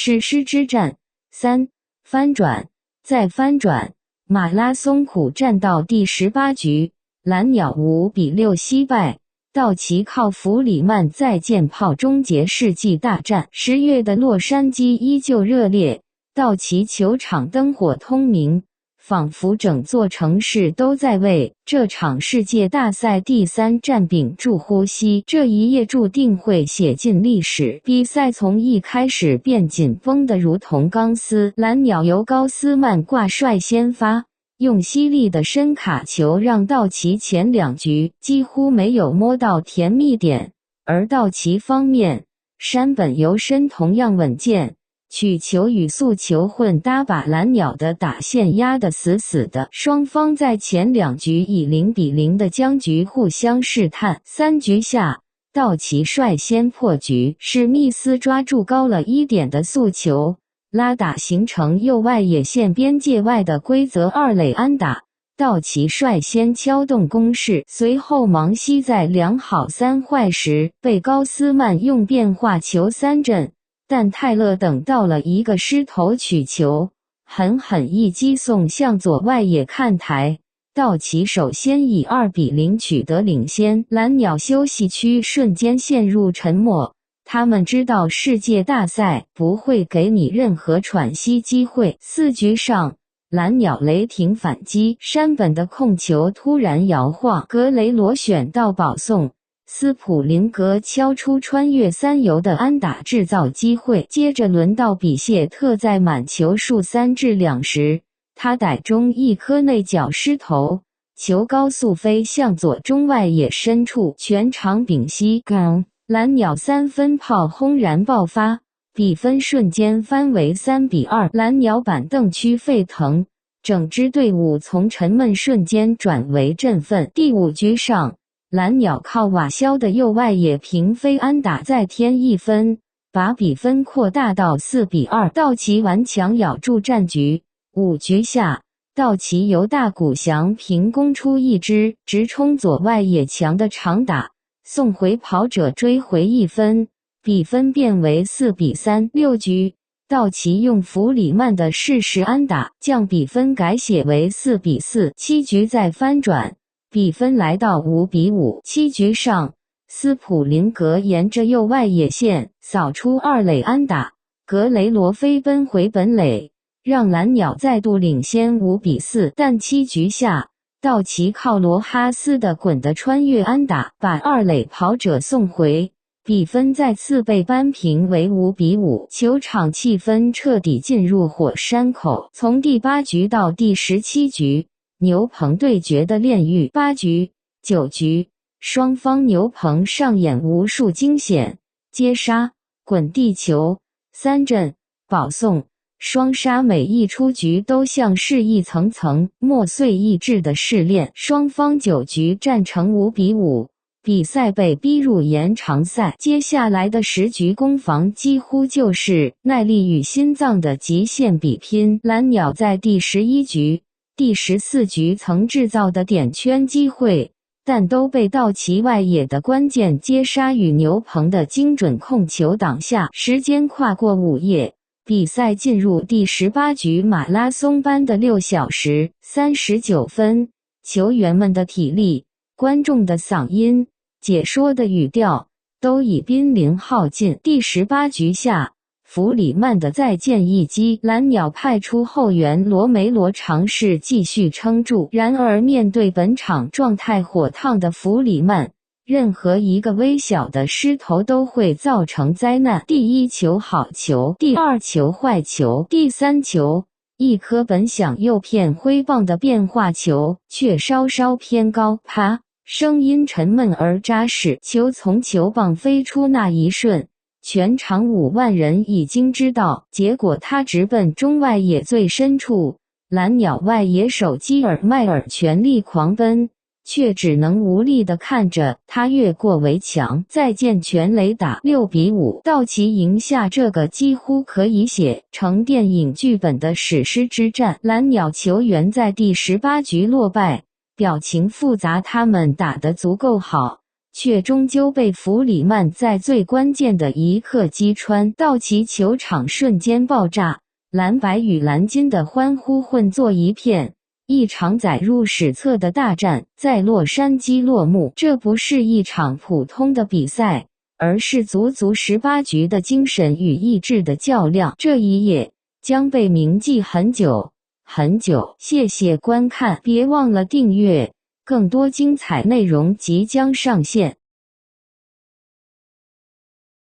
史诗之战3翻转再翻转，马拉松苦战到第18局，蓝鸟5比6惜败。道奇靠弗里曼再见炮终结世纪大战。10月的洛杉矶依旧热烈，道奇球场灯火通明，仿佛整座城市都在为这场世界大赛第3战屏住呼吸。这一夜注定会写进历史。比赛从一开始便紧绷得如同钢丝，蓝鸟由高斯曼挂帅先发，用犀利的深卡球让道奇前2局几乎没有摸到甜蜜点，而道奇方面，山本由伸同样稳健，曲球与速球混搭把蓝鸟的打线压得死死的。双方在前2局以0比0的僵局互相试探。3局下，道奇率先破局，史密斯抓住高了1点的速球，拉打形成右外野线边界外的规则2垒安打。道奇率先敲动攻势，随后芒西在2好3坏时被高斯曼用变化球3振，但泰勒等到了一个失头曲球，狠狠一击送向左外野看台。道奇首先以2比0取得领先，蓝鸟休息区瞬间陷入沉默。他们知道世界大赛不会给你任何喘息机会。4局上，蓝鸟雷霆反击，山本的控球突然摇晃，格雷罗选到保送，斯普林格敲出穿越3游的安打制造机会。接着轮到比谢特在满球数3至2时，他逮中一颗内角失投，球高速飞向左中外野深处，全场屏息。蓝鸟3分炮轰然爆发，比分瞬间翻为3比2。蓝鸟板凳区沸腾，整支队伍从沉闷瞬间转为振奋。第5局上，蓝鸟靠瓦肖的右外野平飞安打再添1分，把比分扩大到4比2。道奇顽强咬住战局。5局下，道奇由大谷翔平攻出一支直冲左外野墙的长打，送回跑者追回1分，比分变为4比3。6局，道奇用弗里曼的适时安打将比分改写为4比4。7局再翻转，比分来到5比5。7局上，斯普林格沿着右外野线扫出2垒安打，格雷罗飞奔回本垒，让蓝鸟再度领先5比4。但7局下，道奇靠罗哈斯的滚的穿越安打把2垒跑者送回，比分再次被扳平为5比5。球场气氛彻底进入火山口。从第8局到第17局，牛棚对决的炼狱。8局、9局，双方牛棚上演无数惊险、接杀、滚地球、3振、保送、双杀，每一出局都像是一层层磨碎意志的试炼。双方9局战成5比5，比赛被逼入延长赛。接下来的10局攻防几乎就是耐力与心脏的极限比拼。蓝鸟在第11局、第14局曾制造的点圈机会，但都被道奇外野的关键接杀与牛棚的精准控球挡下。时间跨过午夜，比赛进入第18局，马拉松般的6小时39分，球员们的体力、观众的嗓音、解说的语调都已濒临耗尽。第18局下，弗里曼的再见一击，蓝鸟派出后援罗梅罗尝试继续撑住，然而面对本场状态火烫的弗里曼，任何一个微小的失投都会造成灾难。第1球好球，第2球坏球，第3球，一颗本想诱骗挥棒的变化球，却稍稍偏高，啪，声音沉闷而扎实。球从球棒飞出那一瞬，全场5万人已经知道结果，他直奔中外野最深处。蓝鸟外野手基尔迈尔全力狂奔，却只能无力地看着他越过围墙，再见全垒打。6比5，道奇赢下这个几乎可以写成电影剧本的史诗之战。蓝鸟球员在第18局落败，表情复杂，他们打得足够好，却终究被弗里曼在最关键的一刻击穿。道奇球场瞬间爆炸，蓝白与蓝金的欢呼混作一片。一场载入史册的大战在洛杉矶落幕。这不是一场普通的比赛，而是足足18局的精神与意志的较量。这一夜将被铭记很久很久。谢谢观看，别忘了订阅，更多精彩内容即将上线。